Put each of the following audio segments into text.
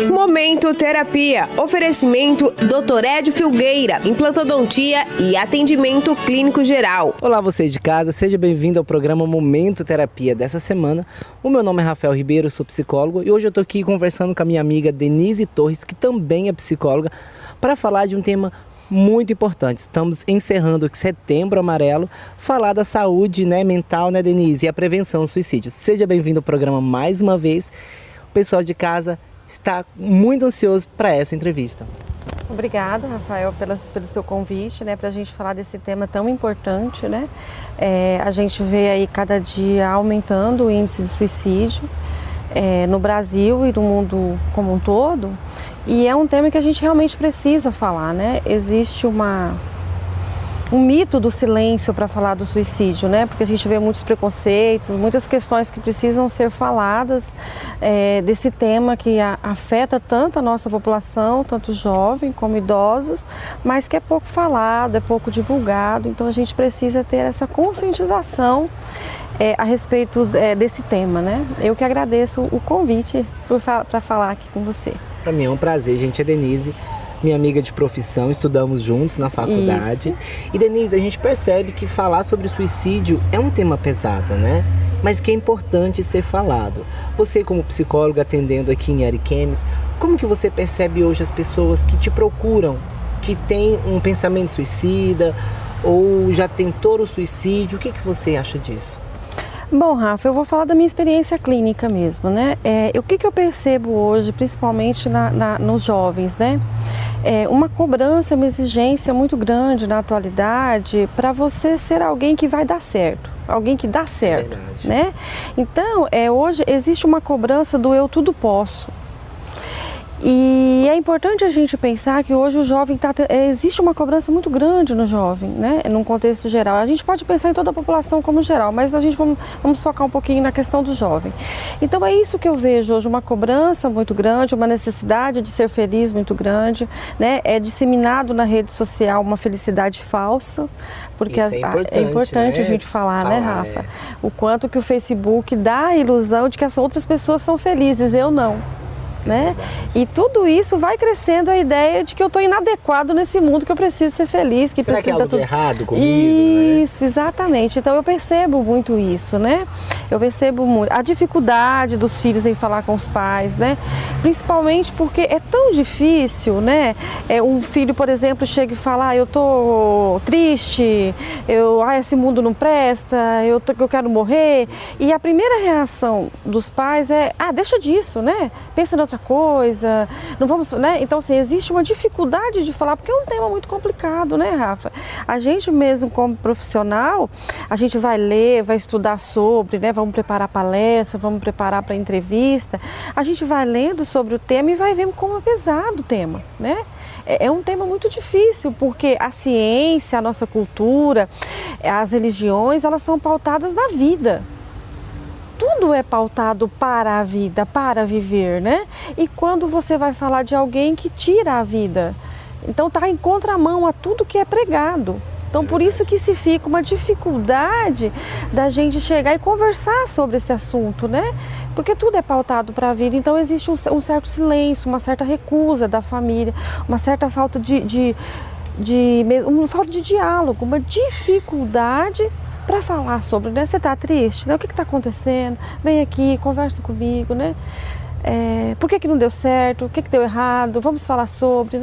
Momento Terapia. Oferecimento Dr. Edio Filgueira, implantodontia e atendimento clínico geral. Olá, você de casa, seja bem-vindo ao programa Momento Terapia dessa semana. O meu nome é Rafael Ribeiro, sou psicólogo e hoje eu tô aqui conversando com a minha amiga Denise Torres, que também é psicóloga, para falar de um tema muito importante. Estamos encerrando o Setembro Amarelo, falar da saúde, mental, Denise, e a prevenção do suicídio. Seja bem-vindo ao programa mais uma vez. O pessoal de casa está muito ansioso para essa entrevista. Obrigada, Rafael, pelo seu convite, para a gente falar desse tema tão importante, a gente vê aí cada dia aumentando o índice de suicídio no Brasil e no mundo como um todo, e é um tema que a gente realmente precisa falar, Existe um mito do silêncio para falar do suicídio, porque a gente vê muitos preconceitos, muitas questões que precisam ser faladas desse tema que afeta tanto a nossa população, tanto jovem como idosos, mas que é pouco falado, é pouco divulgado, então a gente precisa ter essa conscientização a respeito desse tema, Eu que agradeço o convite para falar aqui com você. Para mim é um prazer, gente. A Denise, minha amiga de profissão, estudamos juntos na faculdade. Isso. E Denise, a gente percebe que falar sobre suicídio é um tema pesado, mas que é importante ser falado. Você, como psicóloga atendendo aqui em Ariquemes, como que você percebe hoje as pessoas que te procuram, que têm um pensamento suicida ou já tentou o suicídio? O que você acha disso? Bom, Rafa, eu vou falar da minha experiência clínica mesmo, O que eu percebo hoje, principalmente nos jovens, Uma cobrança, uma exigência muito grande na atualidade para você ser alguém que vai dar certo, alguém que dá certo, Então, hoje existe uma cobrança do eu tudo posso. E é importante a gente pensar que hoje o jovem existe uma cobrança muito grande no jovem, num contexto geral. A gente pode pensar em toda a população como geral, mas a gente vamos focar um pouquinho na questão do jovem. Então é isso que eu vejo hoje, uma cobrança muito grande, uma necessidade de ser feliz muito grande, É disseminado na rede social uma felicidade falsa, porque é importante a gente falar, Rafa? O quanto que o Facebook dá a ilusão de que as outras pessoas são felizes, eu não. E tudo isso vai crescendo a ideia de que eu estou inadequado nesse mundo, que eu preciso ser feliz, que Será precisa que é algo de errado comigo? Isso, exatamente. Então eu percebo muito isso, Eu percebo muito a dificuldade dos filhos em falar com os pais, Principalmente porque é tão difícil, Um filho, por exemplo, chega e fala: eu tô triste, esse mundo não presta, eu quero morrer. E a primeira reação dos pais é: deixa disso, Pensa em outra coisa, não vamos, Então, assim, existe uma dificuldade de falar, porque é um tema muito complicado, Rafa? A gente mesmo, como profissional, a gente vai ler, vai estudar sobre, Vamos preparar palestra, vamos preparar para entrevista, a gente vai lendo sobre o tema e vai vendo como é pesado o tema, É um tema muito difícil, porque a ciência, a nossa cultura, as religiões, elas são pautadas na vida. Tudo é pautado para a vida, para viver, E quando você vai falar de alguém que tira a vida, então está em contramão a tudo que é pregado. Então por isso que se fica uma dificuldade da gente chegar e conversar sobre esse assunto, Porque tudo é pautado para a vida, então existe um certo silêncio, uma certa recusa da família, uma certa falta uma falta de diálogo, uma dificuldade para falar sobre, Você está triste? O que está acontecendo? Vem aqui, conversa comigo, Por que não deu certo? O que deu errado? Vamos falar sobre,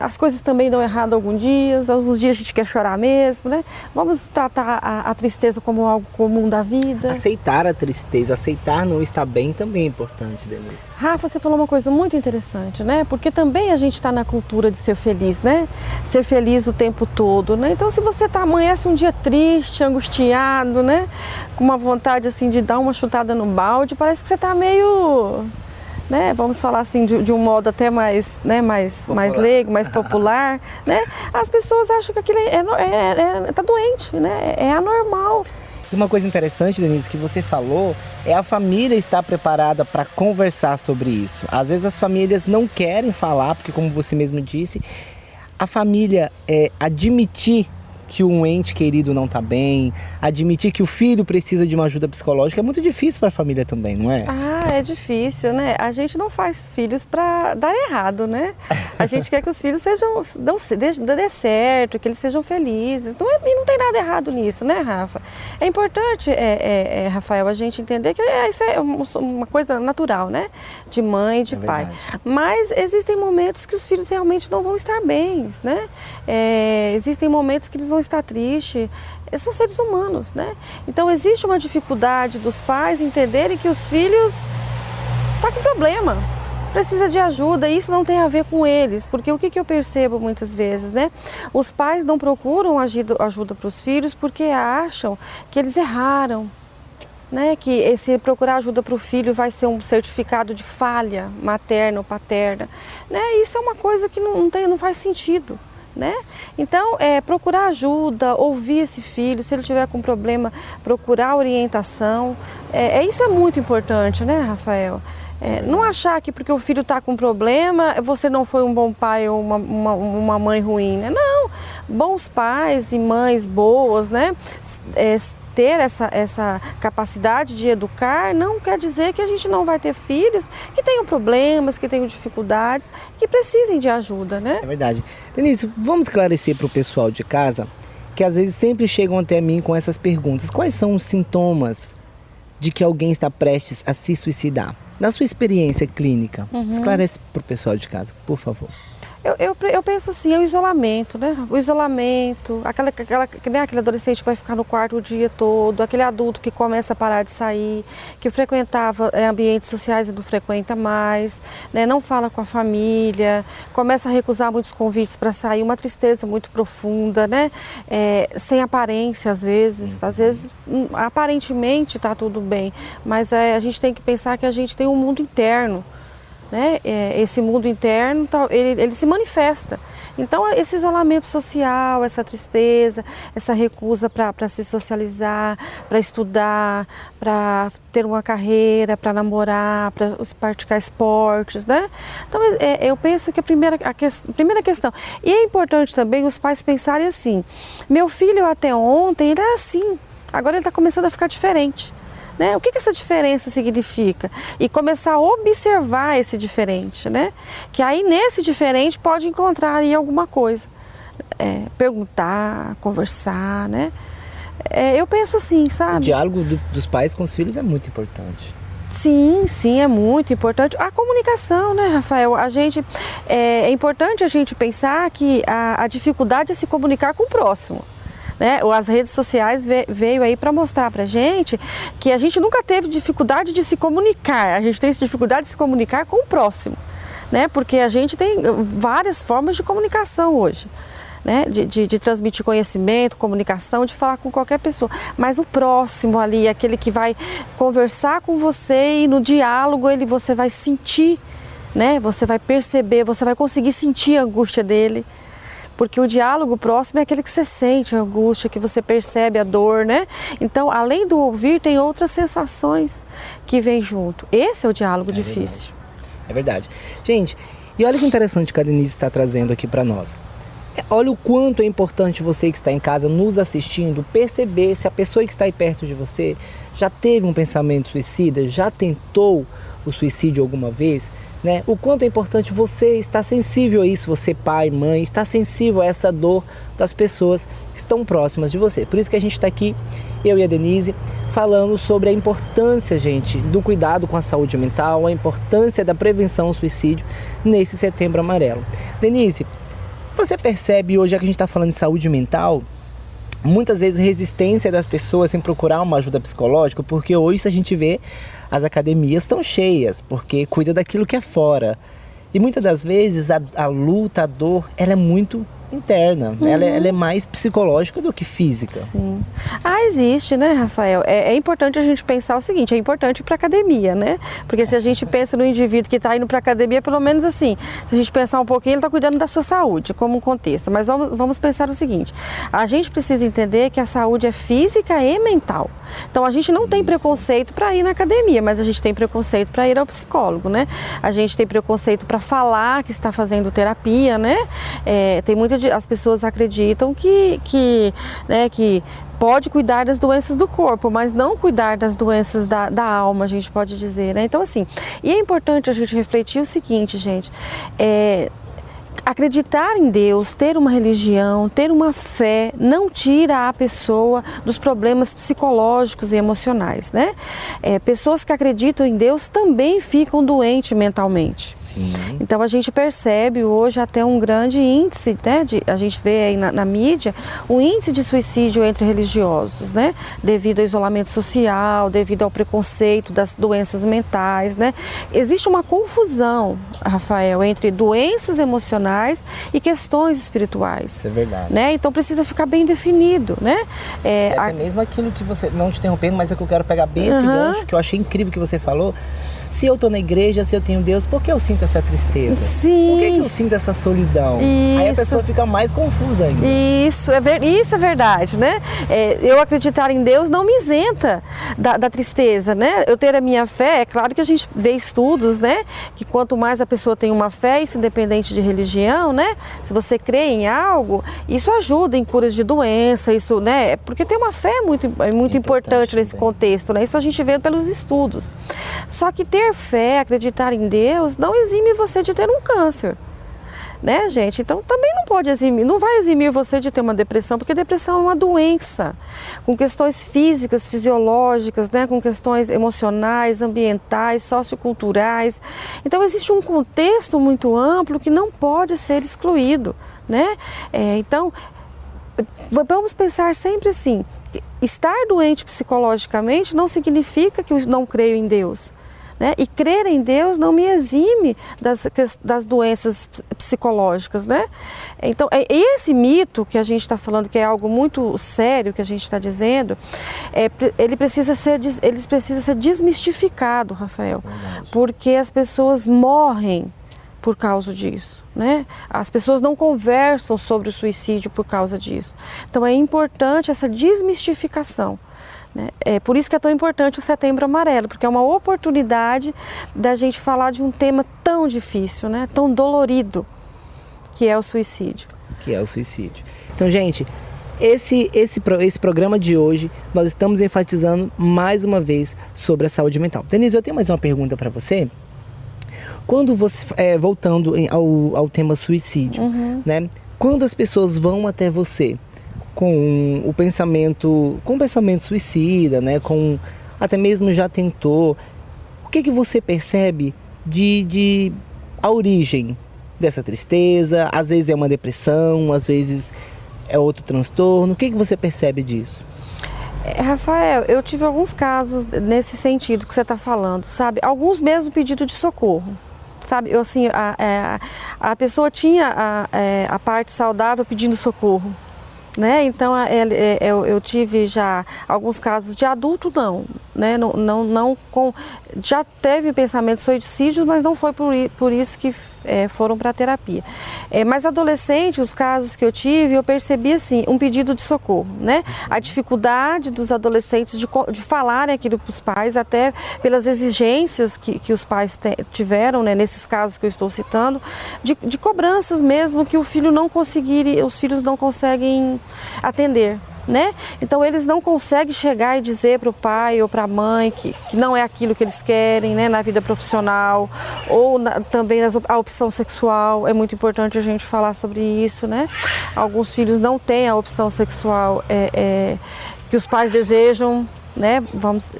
As coisas também dão errado alguns dias a gente quer chorar mesmo, Vamos tratar a tristeza como algo comum da vida. Aceitar a tristeza, aceitar não estar bem também é importante, Denise. Rafa, você falou uma coisa muito interessante, Porque também a gente está na cultura de ser feliz, Ser feliz o tempo todo, Então se você amanhece um dia triste, angustiado, Com uma vontade assim de dar uma chutada no balde, parece que você está meio... Vamos falar assim de um modo até mais leigo, mais popular, As pessoas acham que aquilo tá doente, É anormal. E uma coisa interessante, Denise, que você falou, é a família estar preparada para conversar sobre isso. Às vezes as famílias não querem falar, porque como você mesmo disse, a família admitir que um ente querido não tá bem, admitir que o filho precisa de uma ajuda psicológica é muito difícil para a família também, não é? Ah, é difícil, né? A gente não faz filhos para dar errado, né? A gente quer que os filhos dê certo, que eles sejam felizes. E não tem nada errado nisso, né, Rafa? É importante, Rafael, a gente entender que isso é uma coisa natural, né? De mãe e de pai. Mas existem momentos que os filhos realmente não vão estar bem, né? Existem momentos que eles vão estar tristes. São seres humanos, né? Então existe uma dificuldade dos pais entenderem que os filhos estão com problema, precisa de ajuda, e isso não tem a ver com eles, porque o que eu percebo muitas vezes, né? Os pais não procuram ajuda para os filhos porque acham que eles erraram, né? Que se procurar ajuda para o filho vai ser um certificado de falha materna ou paterna, né? Isso é uma coisa que não faz sentido. Né? Então, procurar ajuda, ouvir esse filho, se ele tiver com problema, procurar orientação, isso é muito importante, né, Rafael? Não achar que porque o filho está com problema, você não foi um bom pai ou uma mãe ruim, né? Não, bons pais e mães boas, né? Ter essa capacidade de educar não quer dizer que a gente não vai ter filhos que tenham problemas, que tenham dificuldades, que precisem de ajuda, né? É verdade. Denise, vamos esclarecer para o pessoal de casa que às vezes sempre chegam até mim com essas perguntas. Quais são os sintomas de que alguém está prestes a se suicidar? Na sua experiência clínica, esclarece para o pessoal de casa, por favor. Eu penso assim, é o isolamento, né? O isolamento, aquele adolescente que vai ficar no quarto o dia todo, aquele adulto que começa a parar de sair, que frequentava ambientes sociais e não frequenta mais, né? Não fala com a família, começa a recusar muitos convites para sair, uma tristeza muito profunda, né? Sem aparência às vezes aparentemente está tudo bem, mas a gente tem que pensar que a gente tem um mundo interno. Né? Esse mundo interno, ele se manifesta. Então, esse isolamento social, essa tristeza, essa recusa para se socializar, para estudar, para ter uma carreira, para namorar, para praticar esportes, né? Então, eu penso que a primeira questão. E é importante também os pais pensarem assim, meu filho até ontem ele era assim, agora ele está começando a ficar diferente. Né? O que essa diferença significa? E começar a observar esse diferente, né? Que aí nesse diferente pode encontrar aí alguma coisa. Perguntar, conversar, né? Eu penso assim, sabe? O diálogo dos pais com os filhos é muito importante. Sim, é muito importante. A comunicação, né, Rafael? É importante a gente pensar que a dificuldade é se comunicar com o próximo. Né? As redes sociais veio aí para mostrar para a gente que a gente nunca teve dificuldade de se comunicar, a gente tem dificuldade de se comunicar com o próximo, né? Porque a gente tem várias formas de comunicação hoje, né? De transmitir conhecimento, comunicação, de falar com qualquer pessoa, mas o próximo ali, aquele que vai conversar com você e no diálogo você vai sentir, né? Você vai perceber, você vai conseguir sentir a angústia dele. Porque o diálogo próximo é aquele que você sente a angústia, que você percebe a dor, né? Então, além do ouvir, tem outras sensações que vêm junto. Esse é o diálogo difícil. É verdade. Gente, e olha que interessante que a Denise está trazendo aqui para nós. Olha o quanto é importante você que está em casa nos assistindo perceber se a pessoa que está aí perto de você já teve um pensamento suicida, já tentou o suicídio alguma vez, né? O quanto é importante você estar sensível a isso, você pai, mãe, estar sensível a essa dor das pessoas que estão próximas de você. Por isso que a gente está aqui, eu e a Denise, falando sobre a importância, gente, do cuidado com a saúde mental, a importância da prevenção ao suicídio nesse Setembro Amarelo. Denise, você percebe hoje, já que a gente está falando de saúde mental, muitas vezes resistência das pessoas em procurar uma ajuda psicológica, porque hoje a gente vê as academias estão cheias, porque cuida daquilo que é fora. E muitas das vezes a luta, a dor, ela é muito interna, ela é mais psicológica do que física. Sim. Existe, né, Rafael? É importante a gente pensar o seguinte, é importante ir para academia, né? Porque se a gente pensa no indivíduo que está indo para academia, pelo menos assim, se a gente pensar um pouquinho, ele está cuidando da sua saúde, como um contexto. Mas vamos pensar o seguinte, a gente precisa entender que a saúde é física e mental. Então a gente não tem preconceito para ir na academia, mas a gente tem preconceito para ir ao psicólogo, né? A gente tem preconceito para falar que está fazendo terapia, né? Tem muita as pessoas acreditam que pode cuidar das doenças do corpo, mas não cuidar das doenças da alma, a gente pode dizer, né? Então, assim, e é importante a gente refletir o seguinte, gente, acreditar em Deus, ter uma religião, ter uma fé, não tira a pessoa dos problemas psicológicos e emocionais, né? Pessoas que acreditam em Deus também ficam doentes mentalmente. Sim. Então a gente percebe hoje até um grande índice, né? A gente vê aí na mídia o índice de suicídio entre religiosos, né? Devido ao isolamento social, devido ao preconceito das doenças mentais, né? Existe uma confusão, Rafael, entre doenças emocionais e questões espirituais. Isso é verdade. Né? Então precisa ficar bem definido, né? Até mesmo aquilo que você, não te interrompendo, mas é que eu quero pegar bem esse gancho, que eu achei incrível que você falou. Se eu tô na igreja, se eu tenho Deus, por que eu sinto essa tristeza? Sim. Por que eu sinto essa solidão? Isso. Aí a pessoa fica mais confusa ainda. Isso é verdade, né? Eu acreditar em Deus não me isenta da tristeza, né? Eu ter a minha fé, é claro que a gente vê estudos, né? Que quanto mais a pessoa tem uma fé, isso independente de religião, né? Se você crê em algo, isso ajuda em curas de doença, isso, né? Porque ter uma fé é muito importante nesse contexto, né? Isso a gente vê pelos estudos. Só que ter fé, acreditar em Deus, não exime você de ter um câncer, né, gente? Então também não vai eximir você de ter uma depressão, porque depressão é uma doença, com questões físicas, fisiológicas, né, com questões emocionais, ambientais, socioculturais. Então existe um contexto muito amplo que não pode ser excluído, né? Então vamos pensar sempre assim, estar doente psicologicamente não significa que eu não creio em Deus. Né? E crer em Deus não me exime das doenças psicológicas, né? Então, esse mito que a gente está falando, que é algo muito sério que a gente está dizendo, ele precisa ser desmistificado, Rafael, porque as pessoas morrem por causa disso, né? As pessoas não conversam sobre o suicídio por causa disso. Então, é importante essa desmistificação. É por isso que é tão importante o Setembro Amarelo, porque é uma oportunidade da gente falar de um tema tão difícil, né? Tão dolorido, que é o suicídio. Então, gente, esse programa de hoje, nós estamos enfatizando mais uma vez sobre a saúde mental. Denise, eu tenho mais uma pergunta para você. Quando você, voltando ao tema suicídio, né? Quando as pessoas vão até você com o pensamento suicida, né? Com até mesmo já tentou, o que você percebe de a origem dessa tristeza? Às vezes é uma depressão, às vezes é outro transtorno. O que você percebe disso? Rafael, eu tive alguns casos nesse sentido que você está falando, sabe? Alguns mesmo pedido de socorro. Sabe, a pessoa tinha a parte saudável pedindo socorro, né? Então eu tive já alguns casos de adulto né? Já teve pensamento de suicídio, mas não foi por isso que foram para a terapia. Mas adolescente, os casos que eu tive, eu percebi assim, um pedido de socorro, né? A dificuldade dos adolescentes de falarem aquilo para os pais, até pelas exigências que os pais tiveram, né? Nesses casos que eu estou citando, de cobranças mesmo que os filhos não conseguem atender. Né? Então eles não conseguem chegar e dizer para o pai ou para a mãe que não é aquilo que eles querem, né? Na vida profissional ou também a opção sexual. É muito importante a gente falar sobre isso, né? Alguns filhos não têm a opção sexual que os pais desejam, né?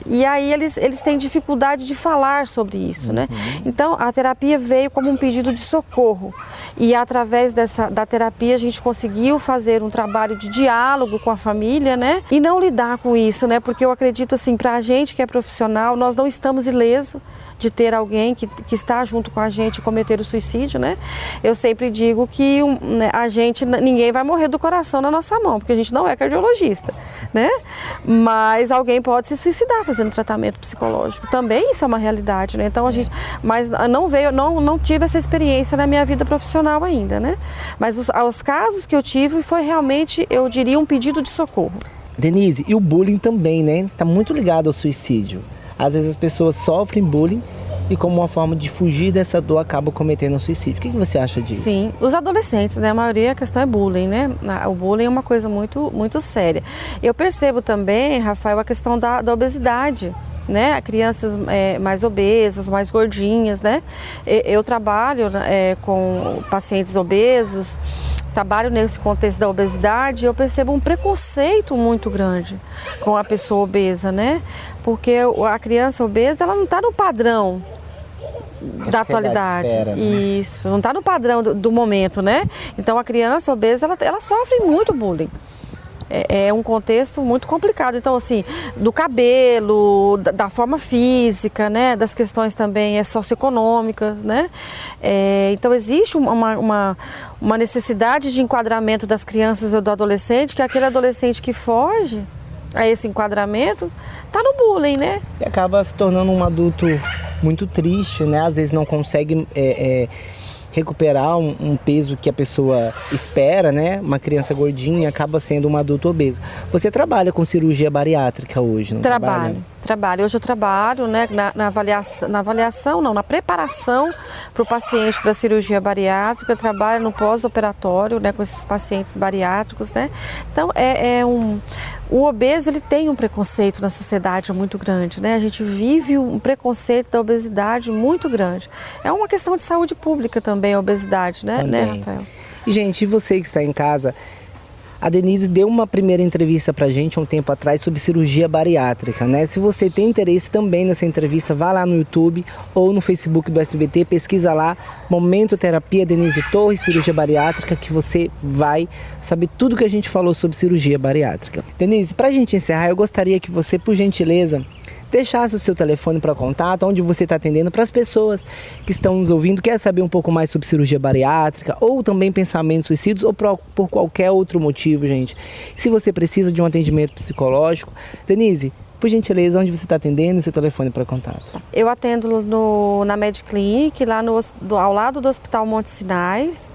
E aí eles têm dificuldade de falar sobre isso, né? Então a terapia veio como um pedido de socorro e através da terapia a gente conseguiu fazer um trabalho de diálogo com a família, né? E não lidar com isso, né? Porque eu acredito assim, pra gente que é profissional, nós não estamos ilesos de ter alguém que está junto com a gente cometer o suicídio, né? Eu sempre digo que ninguém vai morrer do coração na nossa mão, porque a gente não é cardiologista, né? Mas alguém pode se suicidar fazendo tratamento psicológico. Também isso é uma realidade, né? Então mas não tive essa experiência na minha vida profissional ainda, né? Mas os casos que eu tive foi realmente, eu diria, um pedido de socorro. Denise, e o bullying também, né? Tá muito ligado ao suicídio. Às vezes as pessoas sofrem bullying e como uma forma de fugir dessa dor acaba cometendo um suicídio. O que você acha disso? Sim, os adolescentes, né? A maioria a questão é bullying, né? O bullying é uma coisa muito, muito séria. Eu percebo também, Rafael, a questão da obesidade, né? Crianças mais obesas, mais gordinhas, né? Eu trabalho com pacientes obesos, trabalho nesse contexto da obesidade e eu percebo um preconceito muito grande com a pessoa obesa, né? Porque a criança obesa, ela não está no padrão da atualidade. Espera, né? Isso, não está no padrão do momento, né? Então a criança obesa, ela sofre muito bullying. É um contexto muito complicado. Então, assim, do cabelo, da forma física, né? Das questões também socioeconômicas, né? Então, existe uma necessidade de enquadramento das crianças ou do adolescente, que é aquele adolescente que foge a esse enquadramento, tá no bullying, né? E acaba se tornando um adulto muito triste, né? Às vezes não consegue recuperar um peso que a pessoa espera, né? Uma criança gordinha acaba sendo um adulto obeso. Você trabalha com cirurgia bariátrica hoje, não trabalha? Trabalho. Hoje eu trabalho, né, na preparação para o paciente para a cirurgia bariátrica, eu trabalho no pós-operatório, né, com esses pacientes bariátricos, né. Então, o obeso, ele tem um preconceito na sociedade muito grande, né, a gente vive um preconceito da obesidade muito grande. É uma questão de saúde pública também, a obesidade, né, Rafael? E, gente, e você que está em casa, a Denise deu uma primeira entrevista pra gente há um tempo atrás sobre cirurgia bariátrica, né? Se você tem interesse também nessa entrevista, vá lá no YouTube ou no Facebook do SBT, pesquisa lá, Momento Terapia Denise Torres, cirurgia bariátrica, que você vai saber tudo que a gente falou sobre cirurgia bariátrica. Denise, pra gente encerrar, eu gostaria que você, por gentileza, deixasse o seu telefone para contato, onde você está atendendo, para as pessoas que estão nos ouvindo, quer saber um pouco mais sobre cirurgia bariátrica ou também pensamentos suicidas ou por qualquer outro motivo, gente. Se você precisa de um atendimento psicológico, Denise, por gentileza, onde você está atendendo, o seu telefone para contato? Eu atendo na Mediclinic, lá ao lado do Hospital Montes Sinais.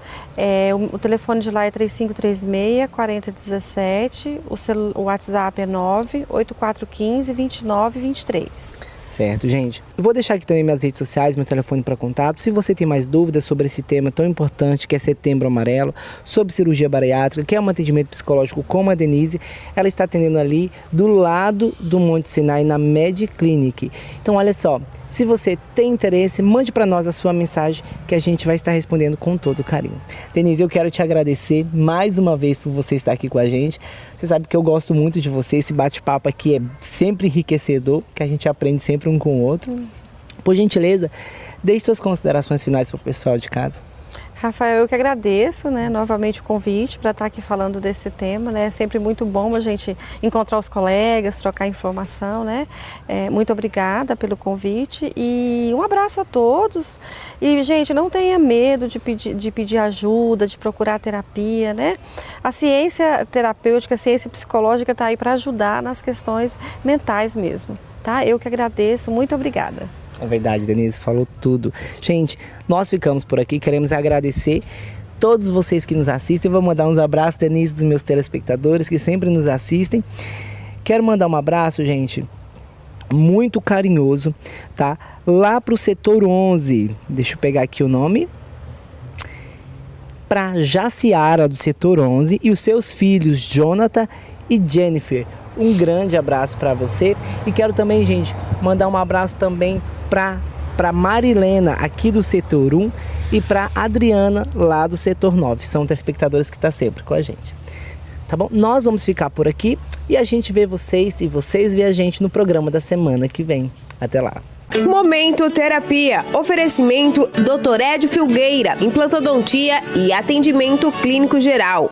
O telefone de lá é 3536-4017, o WhatsApp é 98415-2923. Certo, gente. Eu vou deixar aqui também minhas redes sociais, meu telefone para contato. Se você tem mais dúvidas sobre esse tema tão importante que é Setembro Amarelo, sobre cirurgia bariátrica, que é um atendimento psicológico como a Denise, ela está atendendo ali do lado do Monte Sinai, na Mediclinic. Então, olha só, se você tem interesse, mande para nós a sua mensagem que a gente vai estar respondendo com todo carinho. Denise, eu quero te agradecer mais uma vez por você estar aqui com a gente. Você sabe que eu gosto muito de você, esse bate-papo aqui é sempre enriquecedor, que a gente aprende sempre um com o outro. Por gentileza, deixe suas considerações finais para o pessoal de casa. Rafael, eu que agradeço, né, novamente o convite para estar aqui falando desse tema, né, é sempre muito bom a gente encontrar os colegas, trocar informação, né, muito obrigada pelo convite e um abraço a todos e, gente, não tenha medo de pedir ajuda, de procurar terapia, né, a ciência terapêutica, a ciência psicológica está aí para ajudar nas questões mentais mesmo, tá, eu que agradeço, muito obrigada. É verdade, Denise falou tudo. Gente, nós ficamos por aqui, queremos agradecer todos vocês que nos assistem. Vou mandar uns abraços, Denise, dos meus telespectadores que sempre nos assistem. Quero mandar um abraço, gente, muito carinhoso, tá? Lá pro setor 11, deixa eu pegar aqui o nome. Pra Jaciara, do setor 11, e os seus filhos, Jonathan e Jennifer. Um grande abraço para você. E quero também, gente, mandar um abraço também para Marilena, aqui do setor 1, e para Adriana, lá do setor 9. São telespectadores que estão sempre com a gente. Tá bom? Nós vamos ficar por aqui e a gente vê vocês e vocês vê a gente no programa da semana que vem. Até lá. Momento Terapia. Oferecimento Dr. Edio Filgueira, implantodontia e atendimento clínico geral.